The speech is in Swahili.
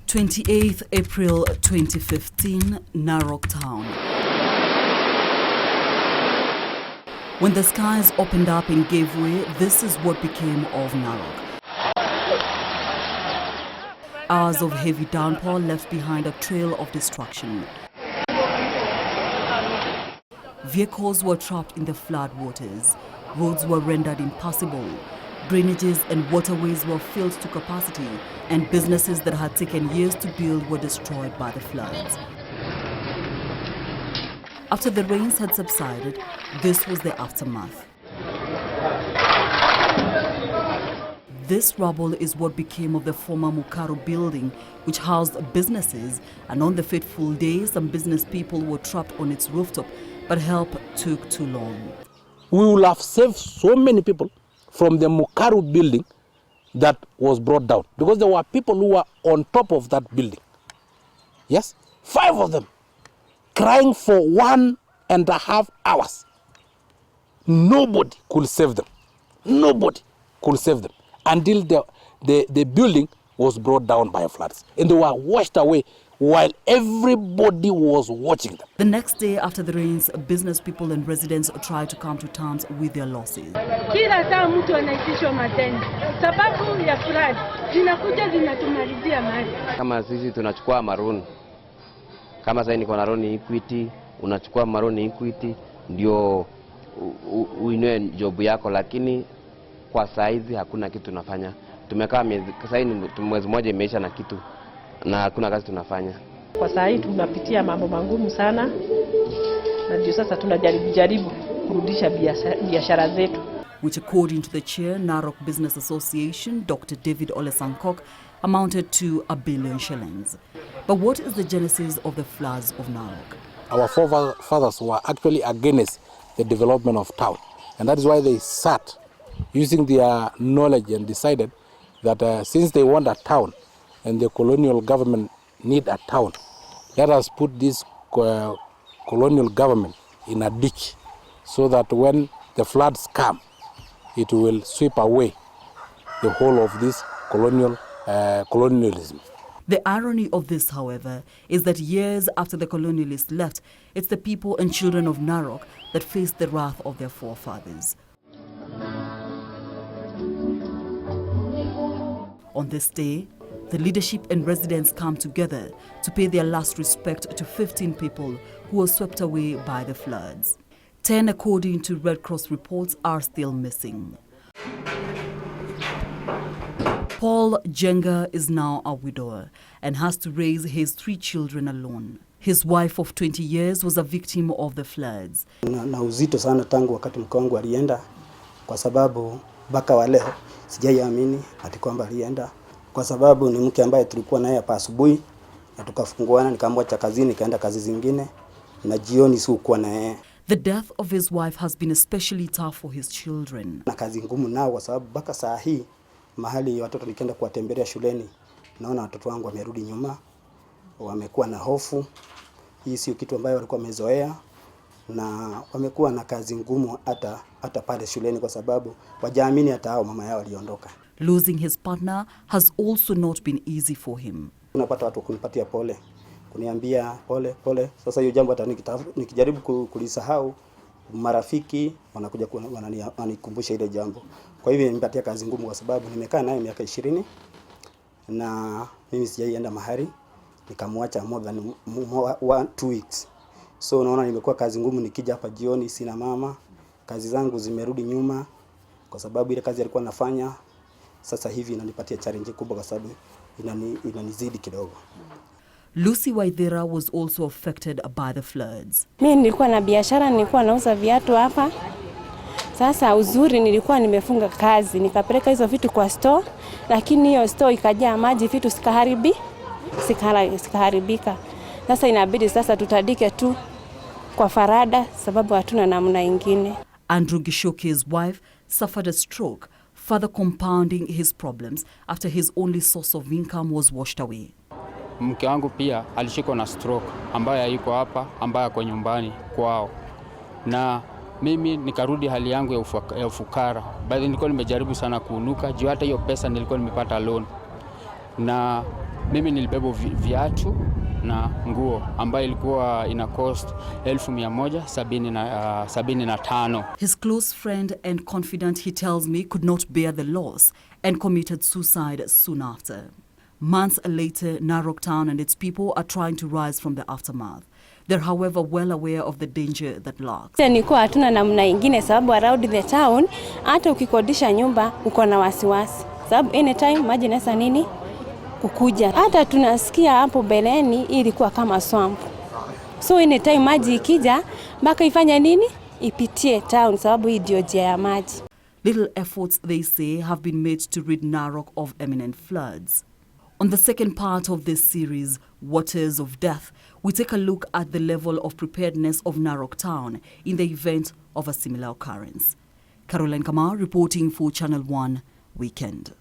28th April 2015, Narok Town. When the skies opened up and gave way, this is what became of Narok. Hours of heavy downpour left behind a trail of destruction. Vehicles were trapped in the flood waters. Roads were rendered impassable. Drainages and waterways were filled to capacity, and businesses that had taken years to build were destroyed by the floods. After the rains had subsided, this was the aftermath. This rubble is what became of the former Mukaro building, which housed businesses, and on the fateful day, some business people were trapped on its rooftop, but help took too long. We will have saved so many people from the Mukaro building that was brought down, because there were people who were on top of that building. Yes, 5 of them, crying for 1.5 hours. Nobody could save them. Nobody could save them until the building was brought down by floods. And they were washed away while everybody was watching them. The next day after the rains, business people and residents tried to come to terms with their losses. Kila saa mtu anaitishwa mateni. Sababu ya flood zinakuja zinatumalizia mali. Kama sisi tunachukua maroni. Kama sasa niko na roni Equity, unachukua maroni Equity ndio uinue job yako, lakini kwa saizi hakuna kitu tunafanya. Tumekaa mwezi mmoja imeisha na kitu na hakuna kazi tunafanya. Kwa sasa hivi tunapitia mambo magumu sana, na ndio sasa tunajaribu kurudisha biashara zetu. Which, according to the chair, Narok Business Association, Dr. David Ole Sankok, amounted to R1 billion shillings. But what is the genesis of the floods of Narok? Our forefathers were actually against the development of town, and that is why they sat using their knowledge and decided that since they want a town and the colonial government need a town, let us put this colonial government in a ditch so that when the floods come, it will sweep away the whole of this colonialism. The irony of this, however, is that years after the colonialists left, it's the people and children of Narok that faced the wrath of their forefathers. On this day, the leadership and residents come together to pay their last respect to 15 people who were swept away by the floods. 10, according to Red Cross reports, are still missing. Paul Jenga is now a widower and has to raise his 3 children alone. His wife of 20 years was a victim of the floods. Na uzito sana tangu wakati mke wangu alienda, kwa sababu mpaka wa leo sijaiamini ati kwamba alienda, kwa sababu ni mke ambaye tulikuwa naye hapa asubuhi na tukafunguana, nikamwacha kazini nikaenda kazi zingine, na jioni sikuwa na yeye. The death of his wife has been especially tough for his children. Na kazi ngumu nao, kwa sababu mpaka saa hii mahali watoto nikienda kuwatembelea shuleni, naona watoto wangu wamerudi nyuma, wamekuwa na hofu. Hii sio kitu ambayo walikuwa wamezoea, na wamekuwa na kazi ngumu hata pale shuleni, kwa sababu wajaamini hata hao mama yao waliondoka. Losing his partner has also not been easy for him. Unapata watu kunipatia pole, kuniambia pole. Sasa hiyo jambo hata nikijaribu kulisahau, marafiki wanakuja wananikumbusha ile jambo. Kwa hivyo nimepatia kazi ngumu, kwa sababu nimekaa naye miaka 20 na mimi sijaienda mahali, nikamwacha more than 2 weeks. So unaona nimekuwa kazi ngumu, nikija hapa jioni sina mama, kazi zangu zimerudi nyuma kwa sababu ile kazi alikuwa nafanya sasa hivi inanipatia challenge kubwa, kwa sababu inanizidi kidogo. Lucy Waithera was also affected by the floods. Mimi nilikuwa na biashara, nilikuwa nauza viatu hapa. Sasa uzuri nilikuwa nimefunga kazi, nikapeleka hizo vitu kwa store, lakini hiyo store ikajaa maji, vitu sikaharibika. Sasa inabidi sasa tutadike tu kwa farada, sababu hatuna namna ingine. Andrew Gishoke's wife suffered a stroke, further compounding his problems after his only source of income was washed away. Mke wangu pia alishikwa na stroke ambaye haiko hapa, ambaye kwa nyumbani kwao. Na mimi nikarudi hali yangu ya ufukara. Bali nilikuwa nimejaribu sana kuunuka, juu hata hiyo pesa nilikuwa nimepata loan. Na mimi nilibeba viatu na nguo ambayo ilikuwa ina cost 1175. His close friend and confidant, he tells me, could not bear the loss and committed suicide soon after. Months later, Narok Town and its people are trying to rise from the aftermath. They're, however, well aware of the danger that lurks. Nilikuwa hatuna namna ingine sababu around the town hata ukikodisha nyumba uko na wasiwasi. Sababu anytime maji inaweza nini kukuja. Hata tunasikia hapo beleni ilikuwa kama swamp. So anytime maji ikija mpaka ifanya nini? Ipitie town sababu hii ndio njia ya maji. Little efforts, they say, have been made to rid Narok of imminent floods. On the second part of this series, Waters of Death, we take a look at the level of preparedness of Narok Town in the event of a similar occurrence. Kamau reporting for Channel 1 Weekend.